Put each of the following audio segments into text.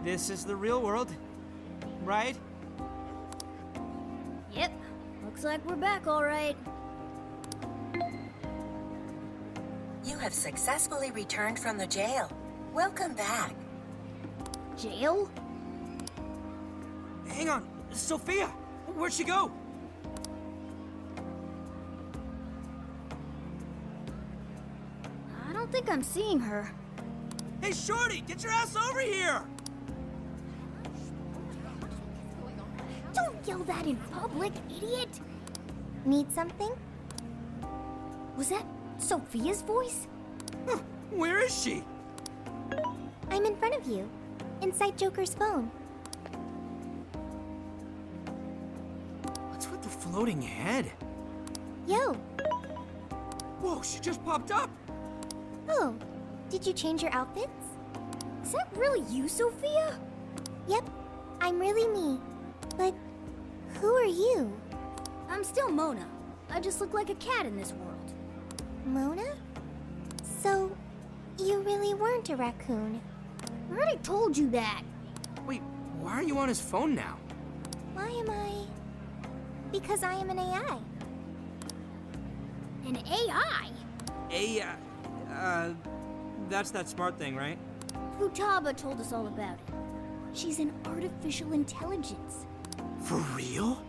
This is the real world, right? Yep. Looks like we're back all right. You have successfully returned from the jail. Welcome back. Jail? Hang on, Sophia! Where'd she go? I don't think I'm seeing her. Hey, Shorty, get your ass over here! Don't yell that in public, idiot! Need something? Was that Sophia's voice? Huh, where is she? I'm in front of you, inside Joker's phone. What's with the floating head? Yo! Whoa, she just popped up! Oh, did you change your outfits? Is that really you, Sophia? Yep, I'm really me. But who are you? I'm still Mona. I just look like a cat in this world. Mona? So, you really weren't a raccoon. I already told you that. Wait, why are you on his phone now? Why am I? Because I am an AI. An AI? That's that smart thing, right? Futaba told us all about it. She's an artificial intelligence. For real?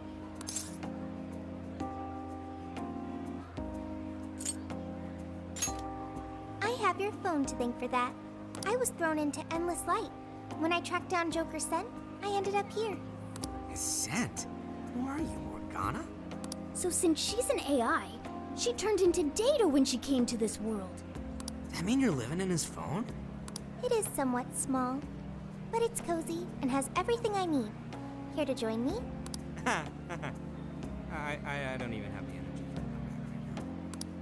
I have your phone to thank for that. I was thrown into endless light. When I tracked down Joker's scent, I ended up here. His scent? Who are you, Morgana? So since she's an AI, she turned into Data when she came to this world. Does that mean you're living in his phone? It is somewhat small, but it's cozy and has everything I need. Here to join me? I don't even have the energy for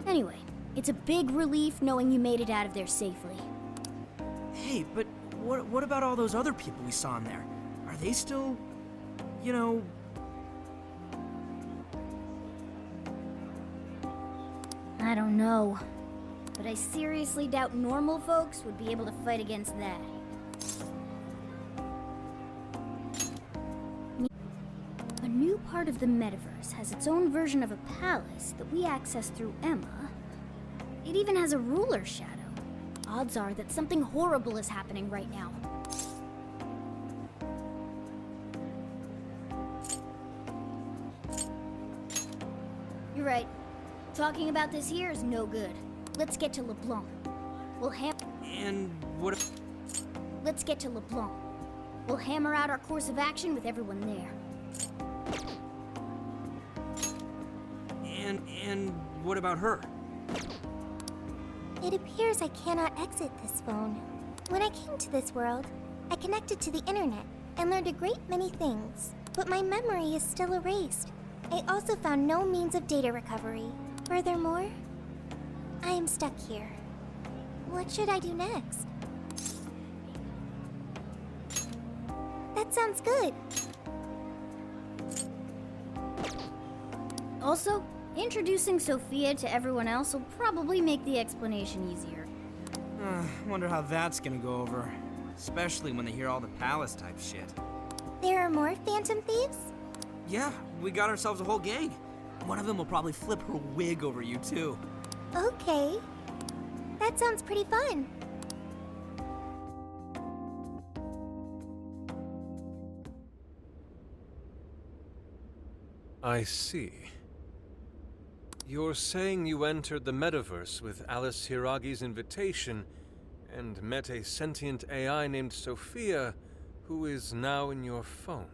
that. Anyway, it's a big relief knowing you made it out of there safely. Hey, but what about all those other people we saw in there? Are they still, you know... I don't know. But I seriously doubt normal folks would be able to fight against that. A new part of the metaverse has its own version of a palace that we access through Emma. It even has a ruler shadow. Odds are that something horrible is happening right now. You're right. Talking about this here is no good. Let's get to LeBlanc. And what if... Let's get to LeBlanc. We'll hammer out our course of action with everyone there. And what about her? It appears I cannot exit this phone. When I came to this world, I connected to the internet and learned a great many things, but my memory is still erased. I also found no means of data recovery. Furthermore, I am stuck here. What should I do next? That sounds good. Also, introducing Sophia to everyone else will probably make the explanation easier. Wonder how that's gonna go over. Especially when they hear all the palace type shit. There are more Phantom Thieves? Yeah, we got ourselves a whole gang. One of them will probably flip her wig over you, too. Okay. That sounds pretty fun. I see. You're saying you entered the metaverse with Alice Hiragi's invitation and met a sentient AI named Sophia, who is now in your phone.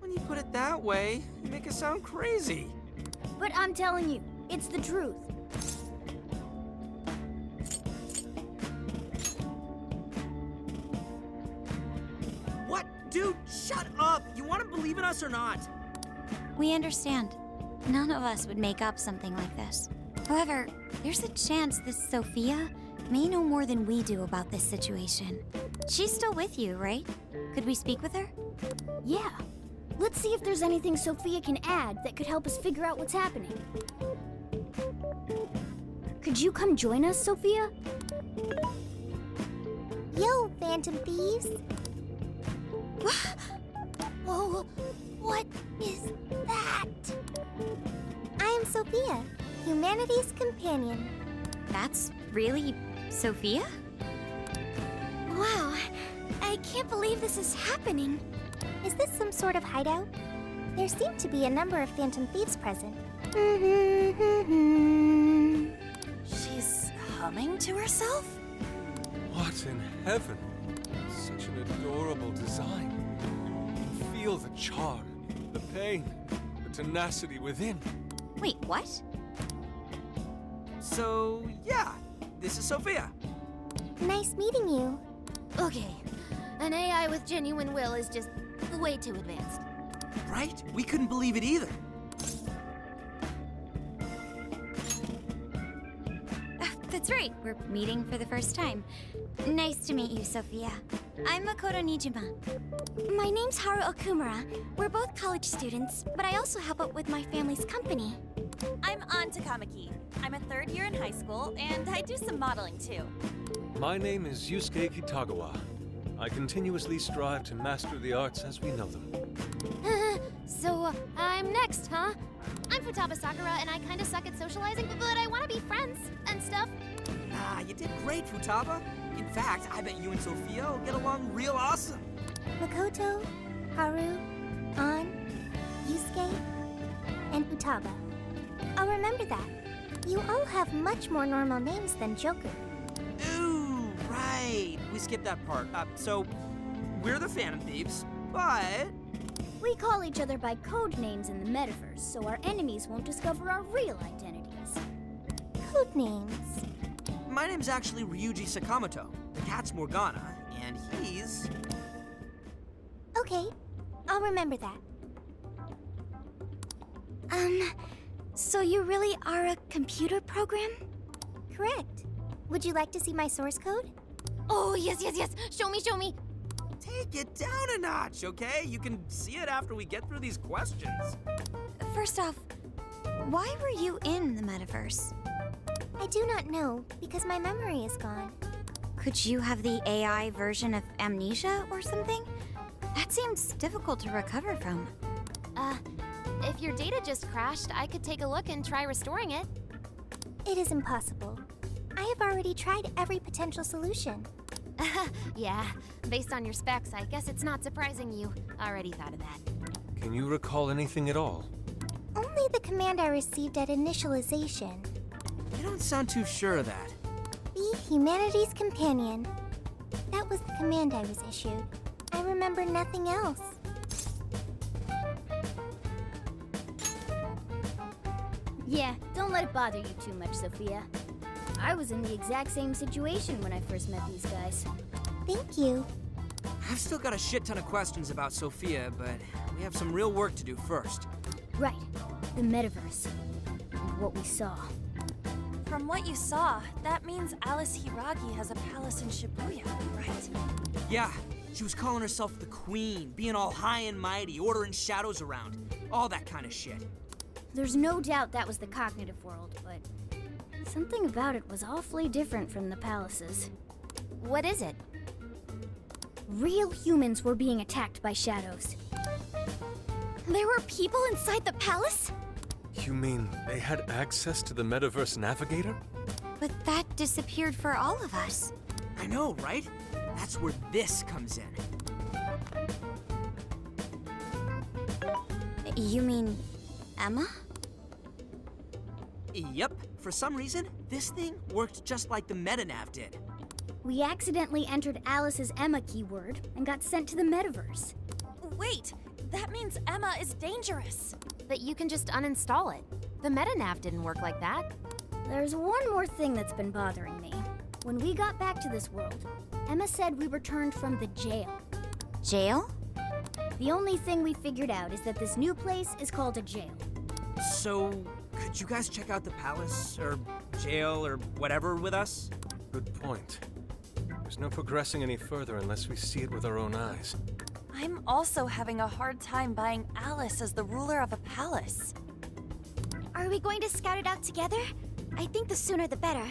When you put it that way, you make it sound crazy. But I'm telling you, it's the truth. What? Dude, shut up! You want to believe in us or not? We understand. None of us would make up something like this. However, there's a chance this Sophia may know more than we do about this situation. She's still with you, right? Could we speak with her? Yeah. Let's see if there's anything Sophia can add that could help us figure out what's happening. Could you come join us, Sophia? Yo, Phantom Thieves! What is that? I am Sophia, humanity's companion. That's really Sophia? Wow, I can't believe this is happening. Is this some sort of hideout? There seem to be a number of phantom thieves present. She's humming to herself? What in heaven? Such an adorable design. You can feel the charm, the pain, the tenacity within. Wait, what? So, yeah, this is Sophia. Nice meeting you. Okay, an AI with genuine will is just way too advanced. Right? We couldn't believe it either. That's right, we're meeting for the first time. Nice to meet you, Sophia. I'm Makoto Nijima. My name's Haru Okumura. We're both college students, but I also help out with my family's company. I'm An Takamaki. I'm a third year in high school, and I do some modeling too. My name is Yusuke Kitagawa. I continuously strive to master the arts as we know them. So, I'm next, huh? I'm Futaba Sakura, and I kinda suck at socializing, but I wanna be friends and stuff. Ah, you did great, Futaba. In fact, I bet you and Sophia will get along real awesome. Makoto, Haru, An, Yusuke, and Futaba. I'll remember that. You all have much more normal names than Joker. Ooh, right. We skipped that part. So, we're the Phantom Thieves, but... We call each other by code names in the metaverse, so our enemies won't discover our real identities. Code names. My name's actually Ryuji Sakamoto. The cat's Morgana, and he's... Okay, I'll remember that. So you really are a computer program? Correct. Would you like to see my source code? Oh, yes. Show me. Take it down a notch, okay? You can see it after we get through these questions. First off, why were you in the metaverse? I do not know, because my memory is gone. Could you have the AI version of amnesia or something? That seems difficult to recover from. If your data just crashed, I could take a look and try restoring it. It is impossible. I have already tried every potential solution. Yeah, based on your specs, I guess it's not surprising you already thought of that. Can you recall anything at all? Only the command I received at initialization. You don't sound too sure of that. Be humanity's companion. That was the command I was issued. I remember nothing else. Yeah, don't let it bother you too much, Sophia. I was in the exact same situation when I first met these guys. Thank you. I've still got a shit ton of questions about Sophia, but we have some real work to do first. Right, the metaverse. And what we saw. From what you saw, that means Alice Hiragi has a palace in Shibuya, right? Yeah, she was calling herself the Queen, being all high and mighty, ordering shadows around, all that kind of shit. There's no doubt that was the cognitive world, but something about it was awfully different from the palaces. What is it? Real humans were being attacked by shadows. There were people inside the palace? You mean they had access to the Metaverse Navigator? But that disappeared for all of us. I know, right? That's where this comes in. You mean Emma? Yep, for some reason, this thing worked just like the MetaNav did. We accidentally entered Alice's Emma keyword and got sent to the metaverse. Wait, that means Emma is dangerous. But you can just uninstall it. The MetaNav didn't work like that. There's one more thing that's been bothering me. When we got back to this world, Emma said we returned from the jail. Jail? The only thing we figured out is that this new place is called a jail. So, could you guys check out the palace, or jail, or whatever with us? Good point. There's no progressing any further unless we see it with our own eyes. I'm also having a hard time buying Alice as the ruler of a palace. Are we going to scout it out together? I think the sooner the better.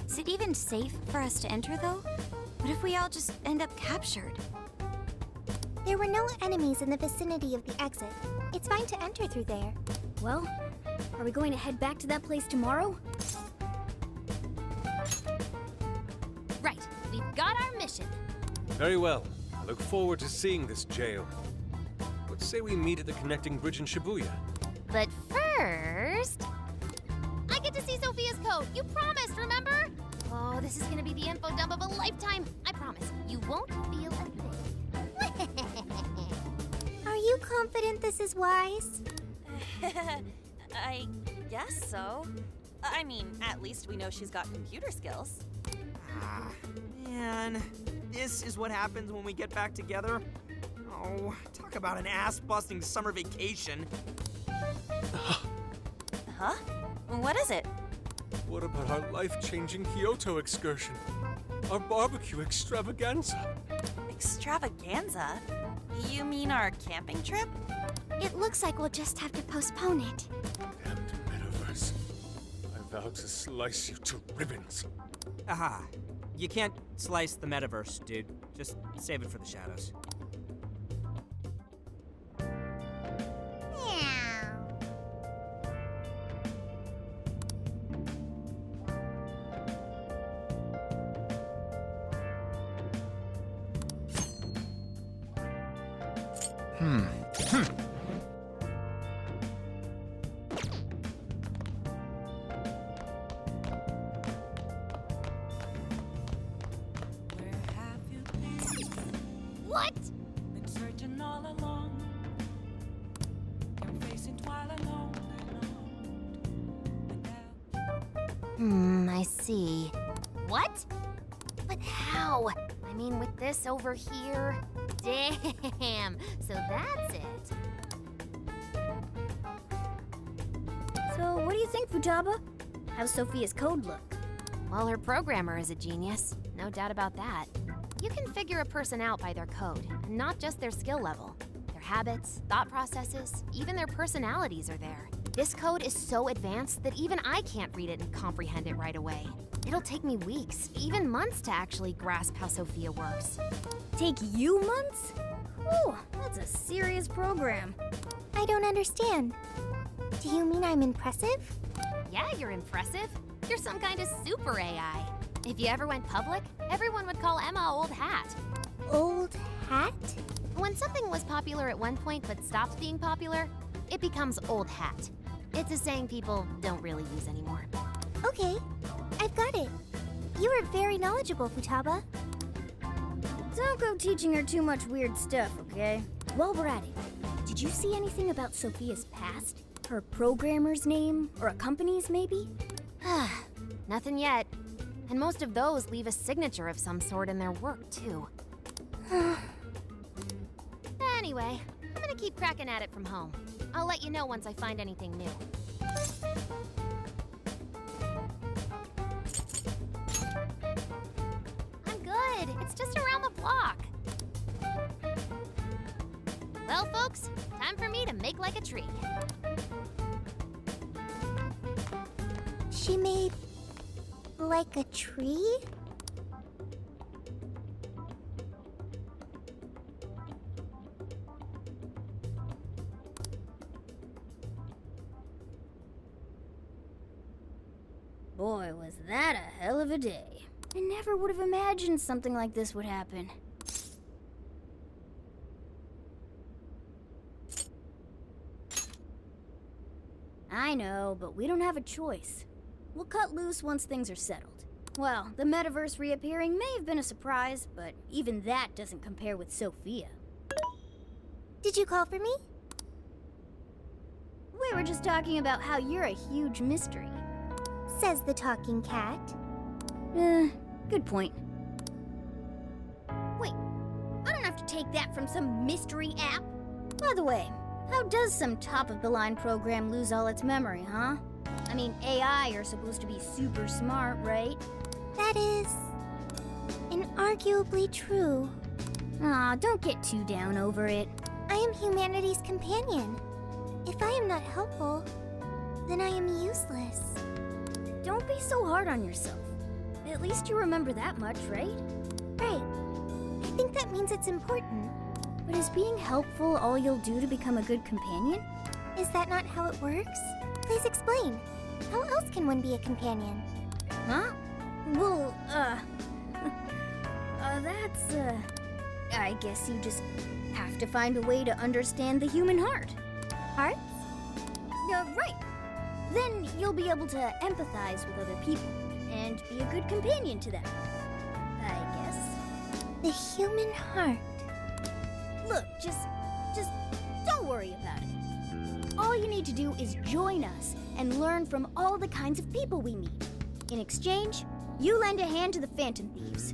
Is it even safe for us to enter, though? What if we all just end up captured? There were no enemies in the vicinity of the exit. It's fine to enter through there. Well, are we going to head back to that place tomorrow? Right, we've got our mission. Very well. I look forward to seeing this jail. Let's say we meet at the connecting bridge in Shibuya. But first, I get to see Sophia's code. You promised, remember? Oh, this is gonna be the info dump of a lifetime. I promise, you won't feel a thing. Are you confident this is wise? I guess so. I mean, at least we know she's got computer skills. Ah, man. This is what happens when we get back together? Oh, talk about an ass-busting summer vacation. Huh? What is it? What about our life-changing Kyoto excursion? Our barbecue extravaganza? Extravaganza? You mean our camping trip? It looks like we'll just have to postpone it. Damned metaverse. I vow to slice you to ribbons. Aha. You can't slice the metaverse, dude. Just save it for the shadows. What? Been searching all along. You're facing twilight alone I see. What? But how? I mean, with this over here? Damn, so that's it. So, what do you think, Futaba? How's Sophia's code look? Well, her programmer is a genius. No doubt about that. You can figure a person out by their code, and not just their skill level. Their habits, thought processes, even their personalities are there. This code is so advanced that even I can't read it and comprehend it right away. It'll take me weeks, even months to actually grasp how Sophia works. Take you months? Whew, that's a serious program. I don't understand. Do you mean I'm impressive? Yeah, you're impressive. You're some kind of super AI. If you ever went public, everyone would call Emma Old Hat. Old hat? When something was popular at one point but stops being popular, it becomes old hat. It's a saying people don't really use anymore. Okay, I've got it. You are very knowledgeable, Futaba. Don't go teaching her too much weird stuff, okay? While we're at it, did you see anything about Sophia's past? Her programmer's name? Or a company's, maybe? Nothing yet. And most of those leave a signature of some sort in their work, too. Anyway, I'm gonna keep cracking at it from home. I'll let you know once I find anything new. I'm good. It's just around the block. Well, folks, time for me to make like a tree. She made... like a tree? Boy, was that a hell of a day. I never would have imagined something like this would happen. I know, but we don't have a choice. We'll cut loose once things are settled. Well, the metaverse reappearing may have been a surprise, but even that doesn't compare with Sophia. Did you call for me? We were just talking about how you're a huge mystery. Says the talking cat. Good point. Wait, I don't have to take that from some mystery app. By the way, how does some top-of-the-line program lose all its memory, huh? I mean, AI are supposed to be super smart, right? That is... inarguably true. Aw, don't get too down over it. I am humanity's companion. If I am not helpful, then I am useless. Don't be so hard on yourself. At least you remember that much, right? Right. I think that means it's important. But is being helpful all you'll do to become a good companion? Is that not how it works? Please explain. How else can one be a companion? Huh? Well, I guess you just have to find a way to understand the human heart. Hearts? Right. Then you'll be able to empathize with other people and be a good companion to them. I guess. The human heart. Look, just don't worry about it. All you need to do is join us and learn from all the kinds of people we meet. In exchange, you lend a hand to the Phantom Thieves.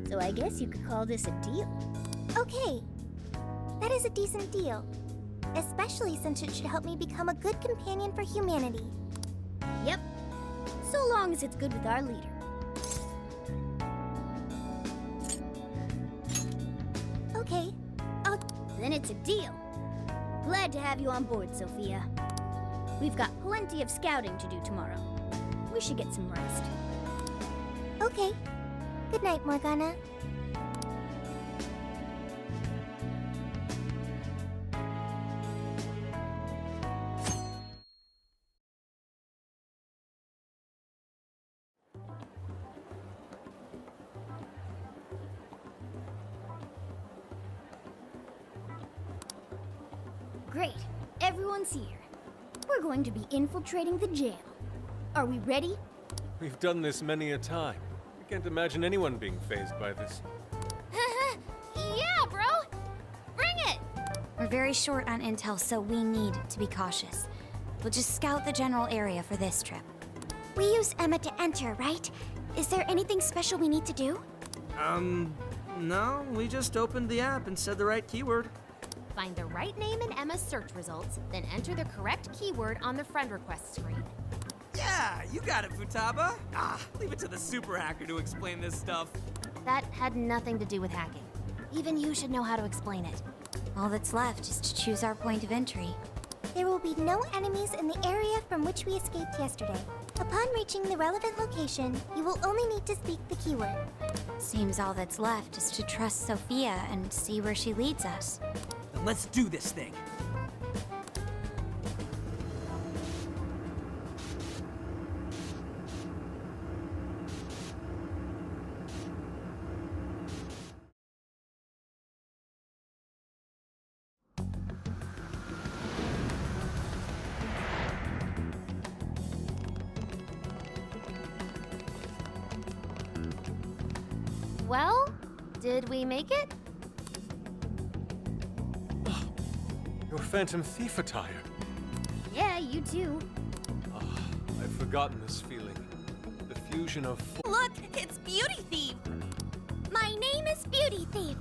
So I guess you could call this a deal. Okay. That is a decent deal. Especially since it should help me become a good companion for humanity. Yep. So long as it's good with our leader. Okay. Then it's a deal. Glad to have you on board, Sophia. We've got plenty of scouting to do tomorrow. We should get some rest. Okay. Good night, Morgana. Great. Everyone's here. We're going to be infiltrating the jail. Are we ready? We've done this many a time. I can't imagine anyone being fazed by this. Yeah, bro! Bring it! We're very short on intel, so we need to be cautious. We'll just scout the general area for this trip. We used Emma to enter, right? Is there anything special we need to do? No, we just opened the app and said the right keyword. Find the right name in Emma's search results, then enter the correct keyword on the friend request screen. Yeah, you got it, Futaba. Leave it to the super hacker to explain this stuff. That had nothing to do with hacking. Even you should know how to explain it. All that's left is to choose our point of entry. There will be no enemies in the area from which we escaped yesterday. Upon reaching the relevant location, you will only need to speak the keyword. Seems all that's left is to trust Sophia and see where she leads us. Then let's do this thing. Well, did we make it? Your Phantom Thief attire. Yeah, you too. I've forgotten this feeling. The fusion of Look, it's Beauty Thief! My name is Beauty Thief.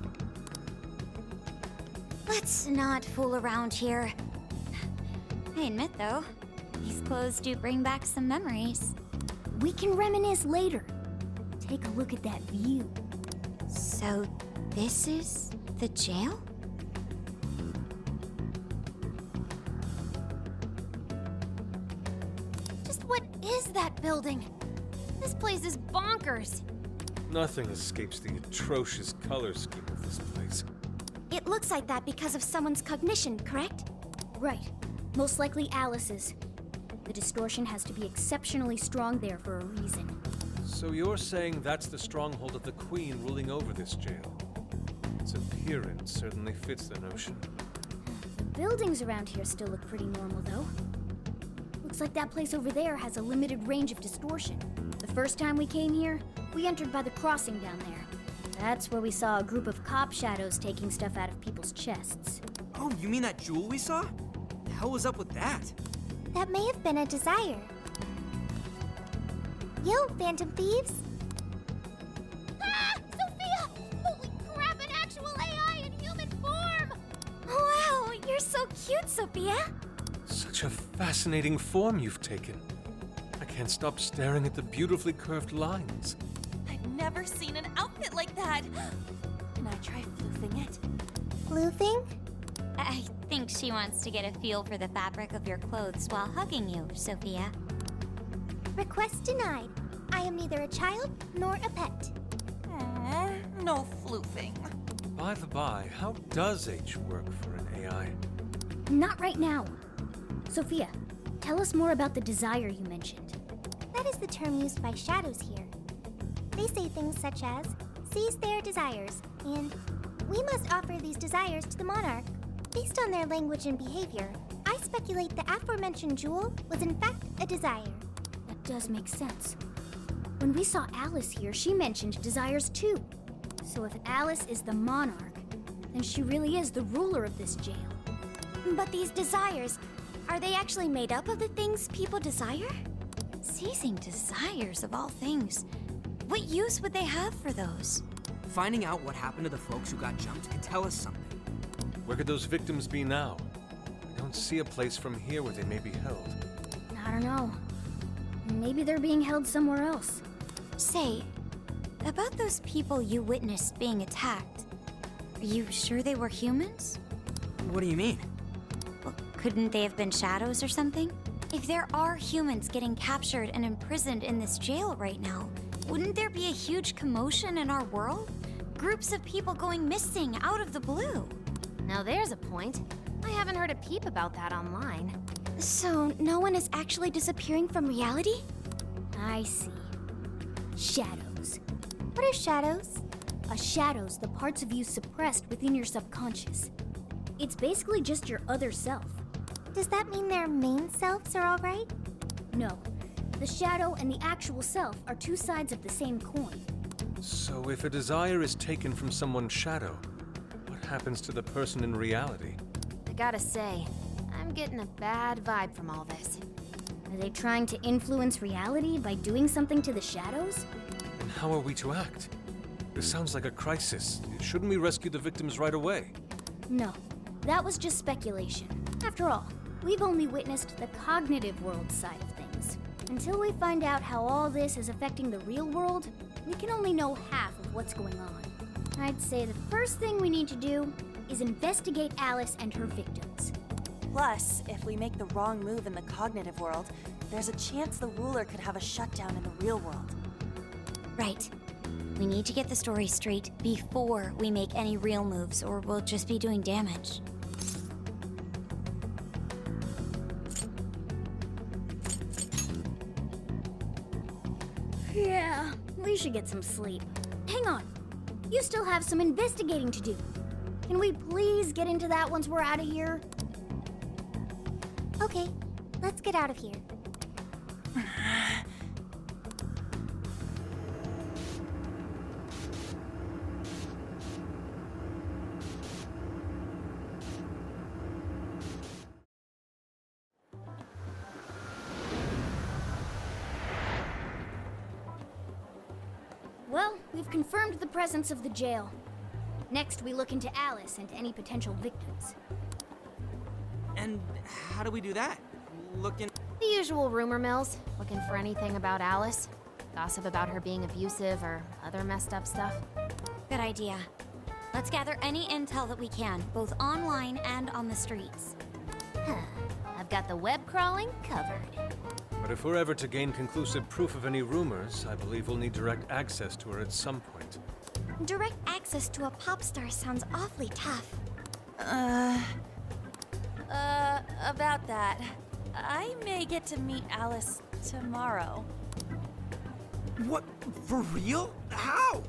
Let's not fool around here. I admit, though, these clothes do bring back some memories. We can reminisce later. Take a look at that view. So, this is the jail? Just what is that building? This place is bonkers. Nothing escapes the atrocious color scheme of this place. It looks like that because of someone's cognition, correct? Right. Most likely Alice's. The distortion has to be exceptionally strong there for a reason. So you're saying that's the stronghold of the Queen ruling over this jail? Its appearance certainly fits the notion. The buildings around here still look pretty normal, though. Looks like that place over there has a limited range of distortion. The first time we came here, we entered by the crossing down there. That's where we saw a group of cop shadows taking stuff out of people's chests. Oh, you mean that jewel we saw? The hell was up with that? That may have been a desire. Yo, Phantom Thieves! Ah! Sophia! Holy crap, an actual AI in human form! Wow, you're so cute, Sophia! Such a fascinating form you've taken. I can't stop staring at the beautifully curved lines. I've never seen an outfit like that! Can I try floofing it? Floofing? I think she wants to get a feel for the fabric of your clothes while hugging you, Sophia. Request denied. I am neither a child nor a pet. No floofing. By the by, how does H work for an AI? Not right now. Sophia, tell us more about the desire you mentioned. That is the term used by shadows here. They say things such as, seize their desires, and we must offer these desires to the monarch. Based on their language and behavior, I speculate the aforementioned jewel was in fact a desire. That does make sense. When we saw Alice here, she mentioned desires too. So if Alice is the monarch, then she really is the ruler of this jail. But these desires, are they actually made up of the things people desire? Seizing desires of all things. What use would they have for those? Finding out what happened to the folks who got jumped could tell us something. Where could those victims be now? I don't see a place from here where they may be held. I don't know. Maybe they're being held somewhere else. Say, about those people you witnessed being attacked, are you sure they were humans? What do you mean? Well, couldn't they have been shadows or something? If there are humans getting captured and imprisoned in this jail right now, wouldn't there be a huge commotion in our world? Groups of people going missing out of the blue. Now there's a point. I haven't heard a peep about that online. So, no one is actually disappearing from reality? I see. Shadows. What are shadows? A shadow's the parts of you suppressed within your subconscious. It's basically just your other self. Does that mean their main selves are alright? No. The shadow and the actual self are two sides of the same coin. So if a desire is taken from someone's shadow, what happens to the person in reality? I gotta say, I'm getting a bad vibe from all this. Are they trying to influence reality by doing something to the shadows? And how are we to act? This sounds like a crisis. Shouldn't we rescue the victims right away? No. That was just speculation. After all, we've only witnessed the cognitive world side of things. Until we find out how all this is affecting the real world, we can only know half of what's going on. I'd say the first thing we need to do is investigate Alice and her victims. Plus, if we make the wrong move in the cognitive world, there's a chance the ruler could have a shutdown in the real world. Right. We need to get the story straight before we make any real moves, or we'll just be doing damage. Yeah, we should get some sleep. Hang on. You still have some investigating to do. Can we please get into that once we're out of here? Okay, let's get out of here. Well, we've confirmed the presence of the jail. Next, we look into Alice and any potential victims. And how do we do that? Look in. The usual rumor mills, looking for anything about Alice. Gossip about her being abusive or other messed up stuff. Good idea. Let's gather any intel that we can, both online and on the streets. I've got the web crawling covered. But if we're ever to gain conclusive proof of any rumors, I believe we'll need direct access to her at some point. Direct access to a pop star sounds awfully tough. About that, I may get to meet Alice tomorrow. What? For real? How?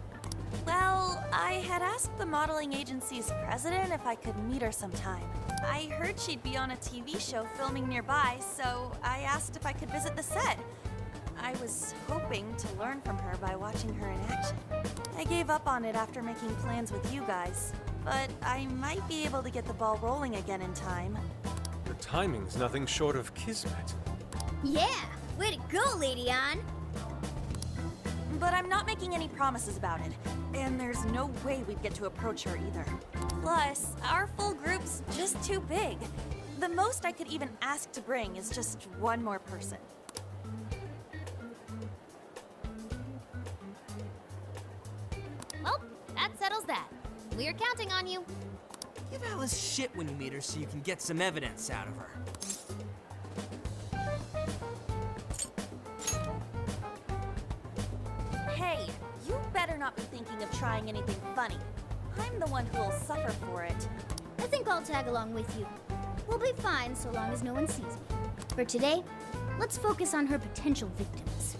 Well, I had asked the modeling agency's president if I could meet her sometime. I heard she'd be on a TV show filming nearby, so I asked if I could visit the set. I was hoping to learn from her by watching her in action. I gave up on it after making plans with you guys, but I might be able to get the ball rolling again in time. The timing's nothing short of kismet. Yeah! Way to go, Lady Anne! But I'm not making any promises about it, and there's no way we'd get to approach her either. Plus, our full group's just too big. The most I could even ask to bring is just one more person. Well, that settles that. We're counting on you. Give Alice shit when you meet her so you can get some evidence out of her. Hey, you better not be thinking of trying anything funny. I'm the one who'll suffer for it. I think I'll tag along with you. We'll be fine so long as no one sees me. For today, let's focus on her potential victims.